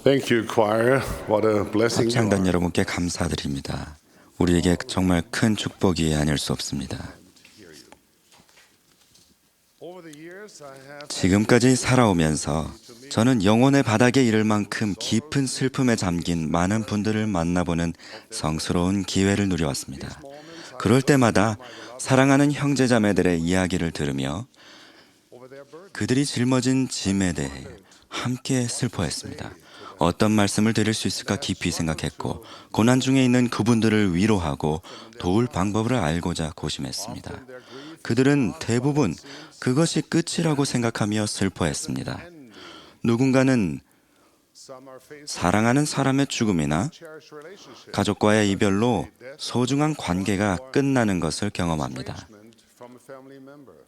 Thank you, choir. What a blessing you 합창단 are. 여러분께 감사드립니다. 우리에게 정말 큰 축복이 아닐 수 없습니다. Over the years, I have 지금까지 살아오면서 저는 영혼의 바닥에 이를 만큼 깊은 슬픔에 잠긴 많은 분들을 만나보는 성스러운 기회를 누려왔습니다. 그럴 때마다 사랑하는 형제자매들의 이야기를 들으며 over their burden. 그들이 짊어진 짐에 대해 함께 슬퍼했습니다. 어떤 말씀을 드릴 수 있을까 깊이 생각했고 고난 중에 있는 그분들을 위로하고 도울 방법을 알고자 고심했습니다. 그들은 대부분 그것이 끝이라고 생각하며 슬퍼했습니다. 누군가는 Some are facing 사랑하는 사람의 죽음이나 cherished relationships, 가족과의 이별로 소중한 관계가 끝나는 것을 경험합니다. estrangement from a family member.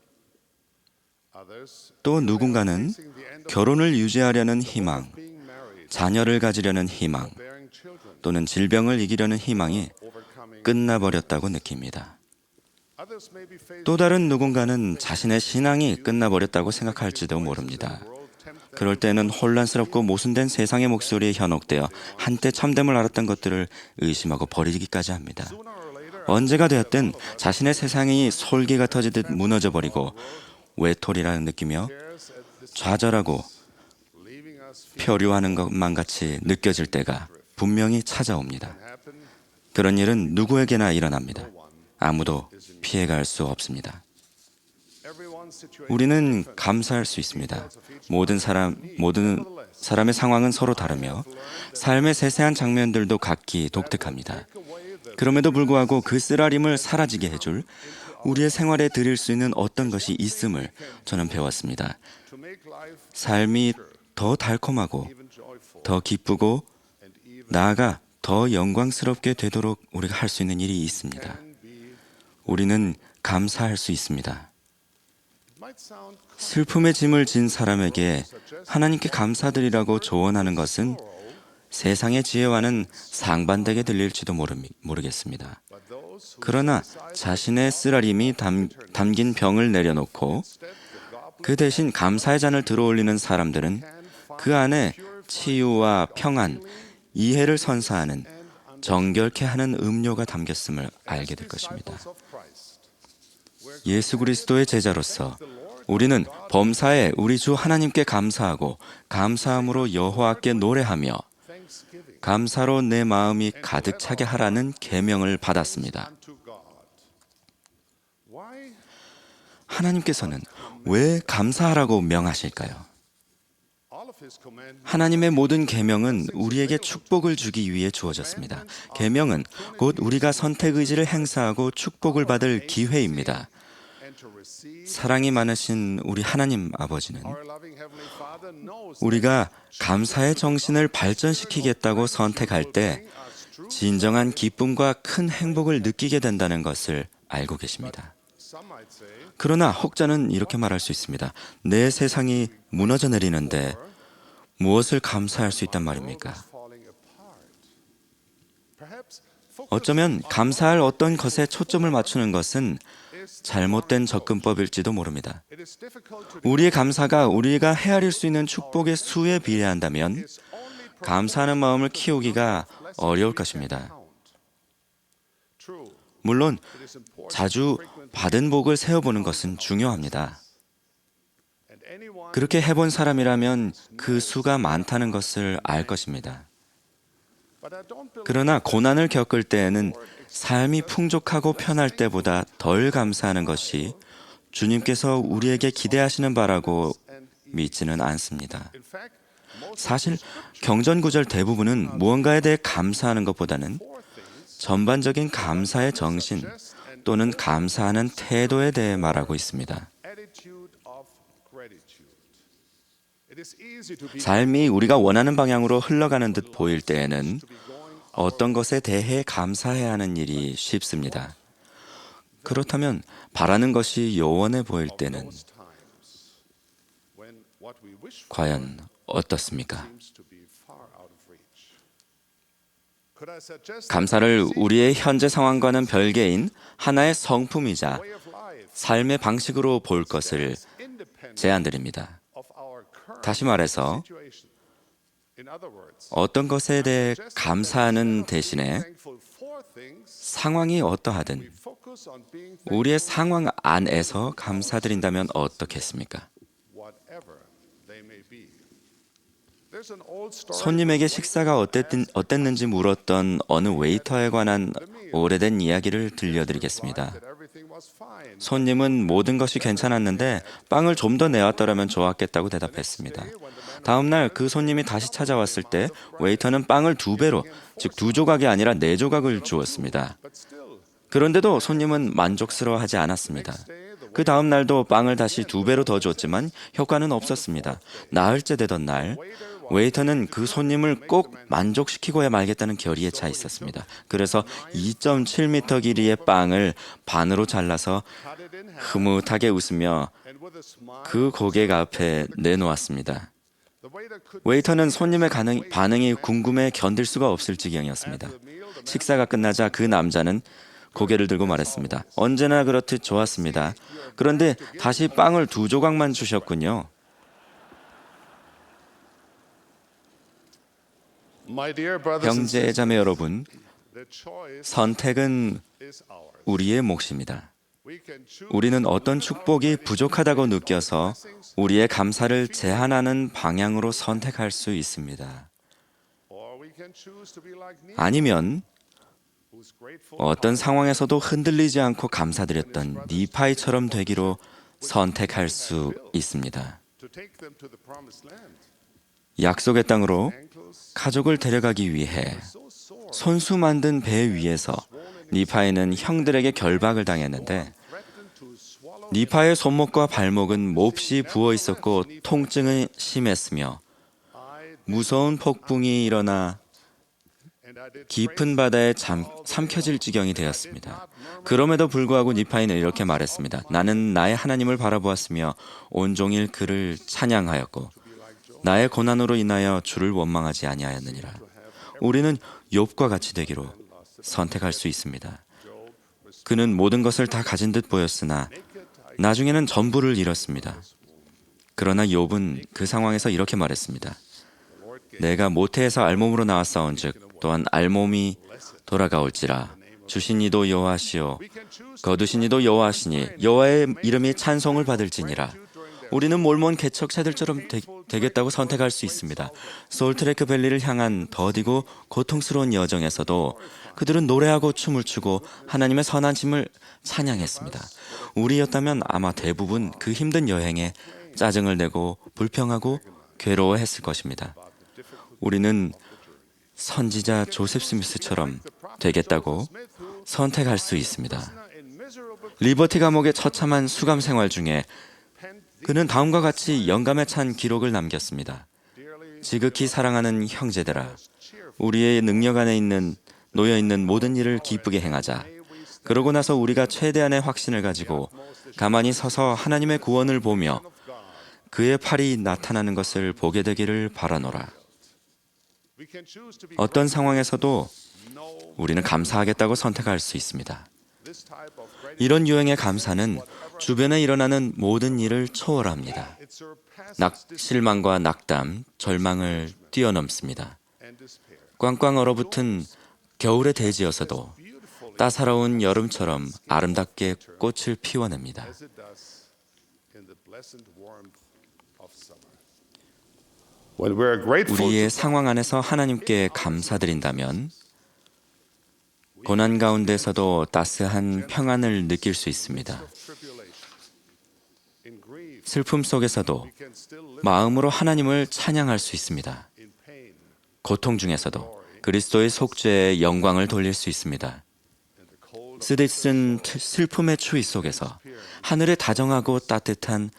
Others 또 누군가는 facing the end of 결혼을 유지하려는 희망, being married, 자녀를 가지려는 희망, bearing children, 또는 질병을 이기려는 희망이 overcoming. 끝나버렸다고 느낍니다. Others may be facing 또 다른 누군가는 자신의 신앙이 끝나버렸다고 생각할지도 모릅니다. 그럴 때는 혼란스럽고 모순된 세상의 목소리에 현혹되어 한때 참됨을 알았던 것들을 의심하고 버리기까지 합니다. 언제가 되었든 자신의 세상이 솔기가 터지듯 무너져버리고 외톨이라는 느끼며 좌절하고 leaving us 표류하는 것만 같이 느껴질 때가 분명히 찾아옵니다. 그런 일은 누구에게나 일어납니다. 아무도 피해갈 수 없습니다. everyone's situation. 우리는 감사할 수 있습니다. 모든 사람의 상황은 서로 다르며 삶의 세세한 장면들도 각기 독특합니다. 그럼에도 불구하고 그 쓰라림을 사라지게 해줄 우리의 생활에 드릴 수 있는 어떤 것이 있음을 저는 배웠습니다. To make life 삶이 더 달콤하고 even joyful 더 기쁘고 and even 나아가 더 영광스럽게 되도록 우리가 할 수 있는 일이 있습니다. be. 우리는 감사할 수 있습니다. It might sound 슬픔의 짐을 진 사람에게 하나님께 감사드리라고 조언하는 것은 세상의 지혜와는 상반되게 들릴지도 모르겠습니다. but those who 그러나 자신의 쓰라림이 담긴 병을 내려놓고 그 대신 감사의 잔을 들어올리는 사람들은 그 안에 치유와 평안, 이해를 선사하는 정결케 하는 음료가 담겼음을 알게 될 것입니다. of Christ, 예수 그리스도의 제자로서 우리는 범사에 우리 주 하나님께 감사하고 감사함으로 여호와께 노래하며 thanksgiving 감사로 내 마음이 가득 차게 하라는 계명을 받았습니다. to God. Why? 하나님께서는 왜 감사하라고 명하실까요? All of his commandments 하나님의 모든 계명은 우리에게 축복을 주기 위해 주어졌습니다. 계명은 곧 우리가 선택 의지를 행사하고 축복을 받을 기회입니다. and to receive. 사랑이 많으신 우리 하나님 아버지는 Our loving heavenly Father knows 우리가 감사의 정신을 발전시키겠다고 선택할 때 진정한 기쁨과 큰 행복을 느끼게 된다는 것을 알고 계십니다. some might say 그러나 혹자는 이렇게 말할 수 있습니다. 내 세상이 무너져 내리는데 무엇을 감사할 수 있단 말입니까? falling apart. Perhaps 어쩌면 감사할 어떤 것에 초점을 맞추는 것은 잘못된 접근법일지도 모릅니다. it is difficult to 우리의 감사가 우리가 헤아릴 수 있는 축복의 수에 비례한다면 감사하는 마음을 키우기가 어려울 것입니다. true. 물론 It is important 자주 받은 복을 세어보는 것은 중요합니다. and anyone 그렇게 해본 사람이라면 그 수가 많다는 것을 알 것입니다. but I don't believe 그러나 고난을 겪을 때에는 삶이 풍족하고 편할 때보다 덜 감사하는 것이 주님께서 우리에게 기대하시는 바라고 믿지는 않습니다. in fact most 사실 경전 구절 대부분은 무언가에 대해 감사하는 것보다는 전반적인 감사의 정신 또는 감사하는 태도에 대해 말하고 있습니다. attitude of gratitude. It is easy to be 삶이 우리가 원하는 방향으로 흘러가는 듯 보일 때에는 어떤 것에 대해 감사해야 하는 일이 쉽습니다. 그렇다면 바라는 것이 요원해 보일 때는 those times when what we wish for 과연 어떻습니까? seems to be far out of reach. Could I suggest 감사를 우리의 현재 상황과는 별개인 하나의 성품이자 way of life 삶의 방식으로 볼 것을 independent 제안드립니다. of our current 다시 말해서 situation? In other words, 어떤 것에 대해 감사하는 대신에 thankful for things, 상황이 어떠하든 focus on being 우리의 thankful 상황 안에서 감사드린다면 어떻겠습니까? whatever they may be. There's an old story. 손님에게 식사가 어땠는지 물었던 어느 웨이터에 관한 오래된 이야기를 들려드리겠습니다. that everything was fine. 손님은 모든 것이 괜찮았는데 빵을 좀 더 내왔더라면 좋았겠다고 대답했습니다. 다음 날 그 손님이 다시 찾아왔을 때 웨이터는 빵을 2배로, 즉 2조각이 아니라 4조각을 주었습니다. But still, 그런데도 손님은 만족스러워하지 않았습니다. 그 다음 날도 빵을 다시 2배로 더 줬지만 효과는 없었습니다. 나흘째 되던 날 웨이터는 그 손님을 꼭 만족시키고야 말겠다는 결의에 차 있었습니다. 그래서 2.7m 길이의 빵을 반으로 잘라서 cut it in half 흐뭇하게 웃으며 and with a smile, 그 고객 앞에 내놓았습니다. the waiter could 웨이터는 손님의 반응이 궁금해 견딜 수가 없을 지경이었습니다. 식사가 끝나자 그 남자는 고개를 들고 말했습니다. 언제나 그렇듯 좋았습니다. 그런데 다시 빵을 2조각만 주셨군요. My dear brothers and 형제 sisters, 자매 여러분, the choice 선택은 is ours. 우리의 몫입니다. We can choose 우리는 어떤 축복이 부족하다고 느껴서 우리의 감사를 제한하는 방향으로 선택할 수 있습니다. or we can choose to be like Nehemiah, 아니면 who's grateful 어떤 상황에서도 흔들리지 않고 감사드렸던 니파이처럼 되기로 선택할 수 있습니다. to take them to the promised land. 약속의 땅으로 Ankles 가족을 데려가기 위해 so sore, 손수 만든 배 위에서 니파이는 형들에게 결박을 당했는데 threatened to swallow 니파의 손목과 발목은 몹시 부어 있었고 통증은 심했으며 I 무서운 폭풍이 일어나 and I did 깊은 바다에 삼켜질 지경이 되었습니다. 그럼에도 불구하고 니파이는 이렇게 말했습니다. 나는 나의 하나님을 바라보았으며 온종일 그를 찬양하였고 나의 고난으로 인하여 주를 원망하지 아니하였느니라. 우리는 욥과 같이 되기로 선택할 수 있습니다. 그는 모든 것을 다 가진 듯 보였으나 나중에는 전부를 잃었습니다. 그러나 욥은 그 상황에서 이렇게 말했습니다. 내가 모태에서 알몸으로 나왔사온즉 또한 알몸이 돌아가올지라. 주신 이도 여호와시요 거두신 이도 여호와시니 여호와의 이름이 찬송을 받을지니라. 우리는 몰몬 개척자들처럼 되겠다고 선택할 수 있습니다. 솔트레크 밸리를 향한 더디고 고통스러운 여정에서도 그들은 노래하고 춤을 추고 하나님의 선하심을 찬양했습니다. 우리였다면 아마 대부분 그 힘든 여행에 짜증을 내고 불평하고 괴로워했을 것입니다. 우리는 선지자 조셉 스미스처럼 되겠다고 선택할 수 있습니다. 리버티 감옥의 처참한 수감 생활 중에 그는 다음과 같이 영감에 찬 기록을 남겼습니다. 지극히 사랑하는 형제들아, 우리의 능력 안에 놓여 있는 모든 일을 기쁘게 행하자. 그러고 나서 우리가 최대한의 확신을 가지고 가만히 서서 하나님의 구원을 보며 그의 팔이 나타나는 것을 보게 되기를 바라노라. 어떤 상황에서도 우리는 감사하겠다고 선택할 수 있습니다. 이런 유형의 감사는 주변에 일어나는 모든 일을 초월합니다. 실망과 낙담, 절망을 뛰어넘습니다. 꽝꽝 얼어붙은 겨울의 대지여서도 따사로운 여름처럼 아름답게 꽃을 피워냅니다. 우리의 상황 안에서 하나님께 감사드린다면 고난 가운데서도 따스한 평안을 느낄 수 있습니다. 슬픔 속에서도 마음으로 하나님을 찬양할 수 있습니다. 고통 중에서도 그리스도의 속죄에 영광을 돌릴 수 있습니다. 쓰디쓴 슬픔의 추위 속에서 하늘의 다정하고 따뜻한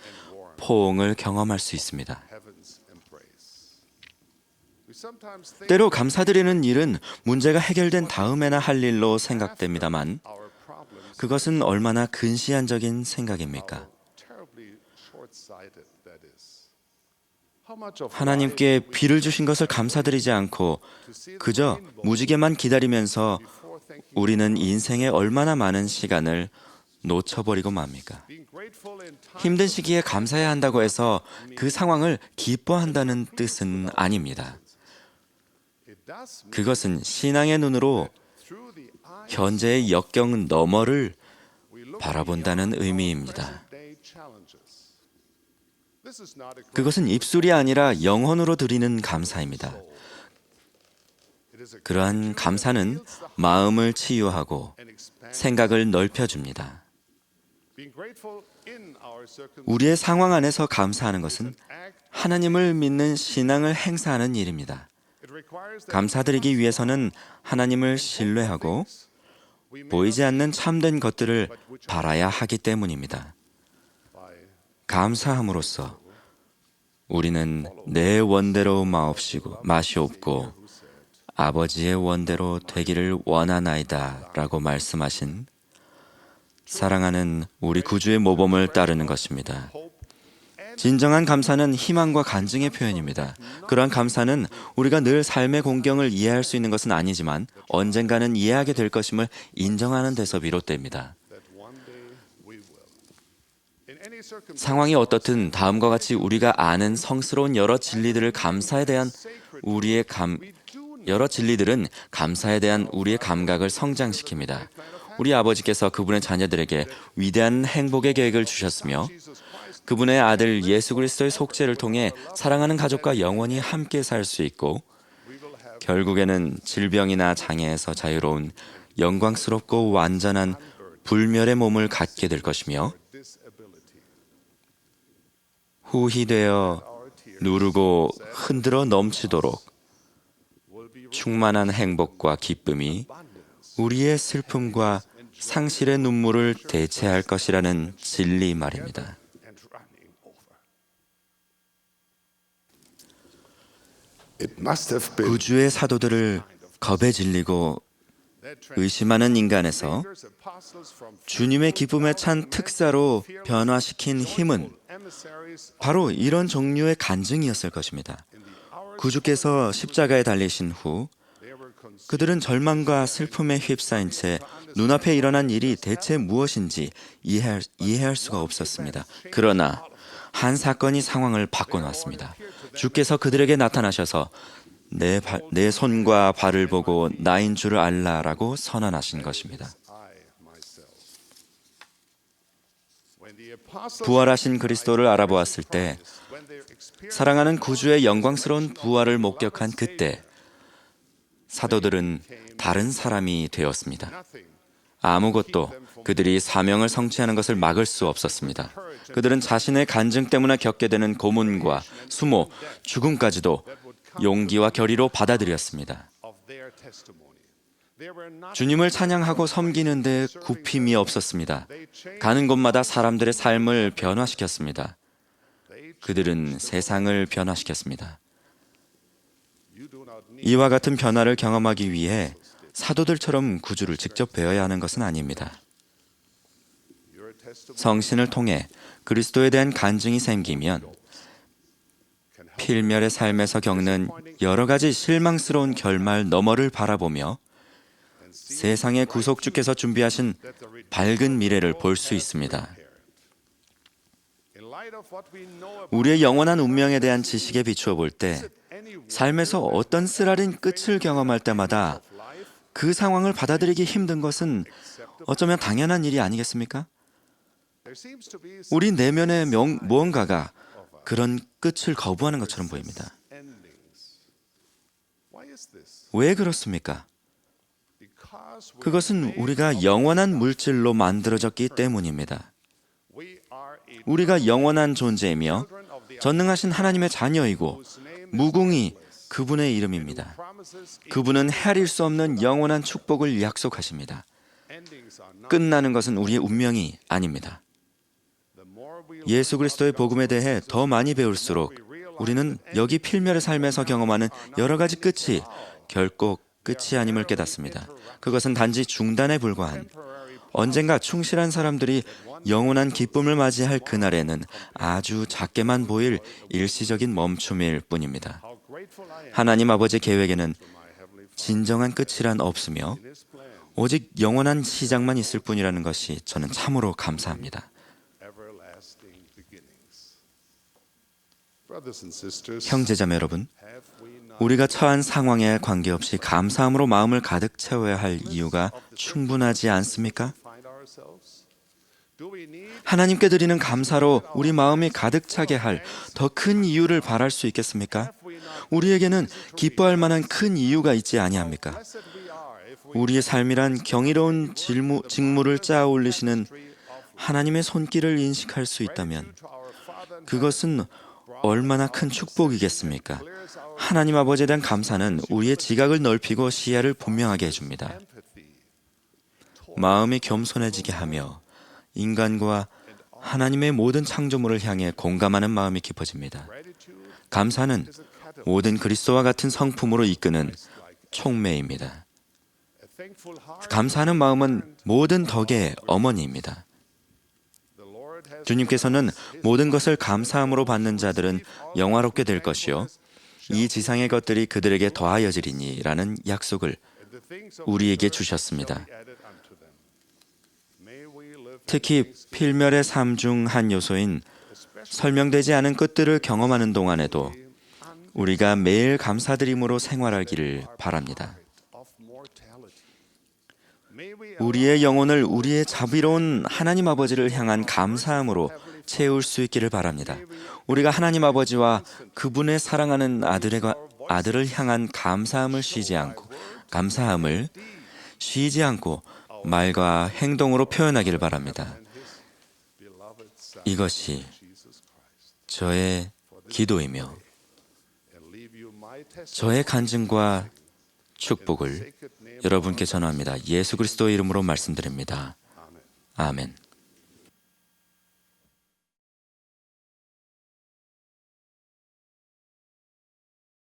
포옹을 경험할 수 있습니다. 때로 감사드리는 일은 문제가 해결된 다음에나 할 일로 생각됩니다만 그것은 얼마나 근시안적인 생각입니까? 하나님께 비를 주신 것을 감사드리지 않고 그저 무지개만 기다리면서 우리는 인생에 얼마나 많은 시간을 놓쳐버리고 맙니까? 힘든 시기에 감사해야 한다고 해서 그 상황을 기뻐한다는 뜻은 아닙니다. does mean 그것은 신앙의 눈으로 through the eyes 현재의 역경 너머를 we look 바라본다는 beyond our 의미입니다. present-day challenges. This is not a 그것은 입술이 아니라 영혼으로 드리는 감사입니다. it is a 그러한 감사는 마음을 치유하고 and expand. 생각을 넓혀줍니다. Being grateful in our circumstances 우리의 상황 안에서 감사하는 것은 act. 하나님을 믿는 신앙을 행사하는 일입니다. It requires that 감사드리기 위해서는 하나님을 신뢰하고 we may 보이지 않는 참된 것들을 바라야 하기 때문입니다. by 감사함으로써 우리는 내 원대로 마시옵고 아버지의 원대로 되기를 원하나이다 라고 말씀하신 사랑하는 우리 구주의 모범을 따르는 것입니다. 진정한 감사는 희망과 간증의 표현입니다. 그러한 감사는 우리가 늘 삶의 공경을 이해할 수 있는 것은 아니지만 언젠가는 이해하게 될 것임을 인정하는 데서 비롯됩니다. that one day we will. In any circumstance, 상황이 어떻든 다음과 같이 우리가 아는 성스러운 여러 진리들을 여러 진리들은 감사에 대한 우리의 감각을 성장시킵니다. 우리 아버지께서 그분의 자녀들에게 위대한 행복의 계획을 주셨으며 그분의 아들 예수 그리스도의 속죄를 통해 사랑하는 가족과 영원히 함께 살 수 있고 결국에는 질병이나 장애에서 자유로운 영광스럽고 완전한 불멸의 몸을 갖게 될 것이며 disability. 후히되어 누르고 흔들어 넘치도록 충만한 행복과 기쁨이 우리의 슬픔과 상실의 눈물을 대체할 것이라는 진리 말입니다. And running over. 구주의 사도들을 겁에 질리고 의심하는 인간에서 주님의 기쁨에 찬 특사로 변화시킨 힘은 바로 이런 종류의 간증이었을 것입니다. 구주께서 십자가에 달리신 후 그들은 절망과 슬픔에 휩싸인 채 눈앞에 일어난 일이 대체 무엇인지 이해할 수가 없었습니다. 그러나 한 사건이 상황을 바꿔놨습니다. 주께서 그들에게 나타나셔서 내 손과 발을 보고 나인 줄을 알라라고 선언하신 것입니다. 부활하신 그리스도를 알아보았을 때 사랑하는 구주의 영광스러운 부활을 목격한 그때 사도들은 다른 사람이 되었습니다. 아무것도 그들이 사명을 성취하는 것을 막을 수 없었습니다. 그들은 자신의 간증 때문에 겪게 되는 고문과 수모, 죽음까지도 용기와 결의로 받아들였습니다. 주님을 찬양하고 섬기는 데 굽힘이 없었습니다. 가는 곳마다 사람들의 삶을 변화시켰습니다. 그들은 세상을 변화시켰습니다. 이와 같은 변화를 경험하기 위해 사도들처럼 구주를 직접 배워야 하는 것은 아닙니다. 성신을 통해 그리스도에 대한 간증이 생기면 필멸의 삶에서 겪는 여러 가지 실망스러운 결말 너머를 바라보며 세상의 구속주께서 준비하신 밝은 미래를 볼 수 있습니다. 우리의 영원한 운명에 대한 지식에 비추어 볼 때 삶에서 어떤 쓰라린 끝을 경험할 때마다 그 상황을 받아들이기 힘든 것은 어쩌면 당연한 일이 아니겠습니까? 우리 내면의 무언가가 그런 끝을 거부하는 것처럼 보입니다. 왜 그렇습니까? 그것은 우리가 영원한 물질로 만들어졌기 때문입니다. 우리가 영원한 존재이며 전능하신 하나님의 자녀이고 무궁히 그분의 이름입니다. 그분은 헤아릴 수 없는 영원한 축복을 약속하십니다. 끝나는 것은 우리의 운명이 아닙니다. 예수 그리스도의 복음에 대해 더 많이 배울수록 우리는 여기 필멸의 삶에서 경험하는 여러 가지 끝이 결코 끝이 아님을 깨닫습니다. 그것은 단지 중단에 불과한 언젠가 충실한 사람들이 영원한 기쁨을 맞이할 그날에는 아주 작게만 보일 일시적인 멈춤일 뿐입니다. 하나님 아버지 계획에는 진정한 끝이란 없으며 오직 영원한 시작만 있을 뿐이라는 것이 저는 참으로 감사합니다. 형제자매 여러분, 우리가 처한 상황에 관계없이 감사함으로 마음을 가득 채워야 할 이유가 충분하지 않습니까? 하나님께 드리는 감사로 우리 마음이 가득 차게 할 더 큰 이유를 바랄 수 있겠습니까? 우리에게는 기뻐할 만한 큰 이유가 있지 아니합니까? 우리의 삶이란 경이로운 직무를 쌓아 올리시는 하나님의 손길을 인식할 수 있다면 그것은 얼마나 큰 축복이겠습니까? 하나님 아버지에 대한 감사는 우리의 지각을 넓히고 시야를 분명하게 해줍니다. 마음이 겸손해지게 하며 인간과 하나님의 모든 창조물을 향해 공감하는 마음이 깊어집니다. 감사는 모든 그리스도와 같은 성품으로 이끄는 촉매입니다. 감사하는 마음은 모든 덕의 어머니입니다. 주님께서는 모든 것을 감사함으로 받는 자들은 영화롭게 될 것이요 이 지상의 것들이 그들에게 더하여지리니 라는 약속을 우리에게 주셨습니다. 특히 필멸의 삶 중 한 요소인 설명되지 않은 끝들을 경험하는 동안에도 우리가 매일 감사드림으로 생활하기를 바랍니다. 우리의 영혼을 우리의 자비로운 하나님 아버지를 향한 감사함으로 채울 수 있기를 바랍니다. 우리가 하나님 아버지와 그분의 사랑하는 아들을 향한 감사함을 쉬지 않고 말과 행동으로 표현하기를 바랍니다. 이것이 저의 기도이며 저의 간증과 축복을 여러분께 전합니다. 예수 그리스도의 이름으로 말씀드립니다. 아멘.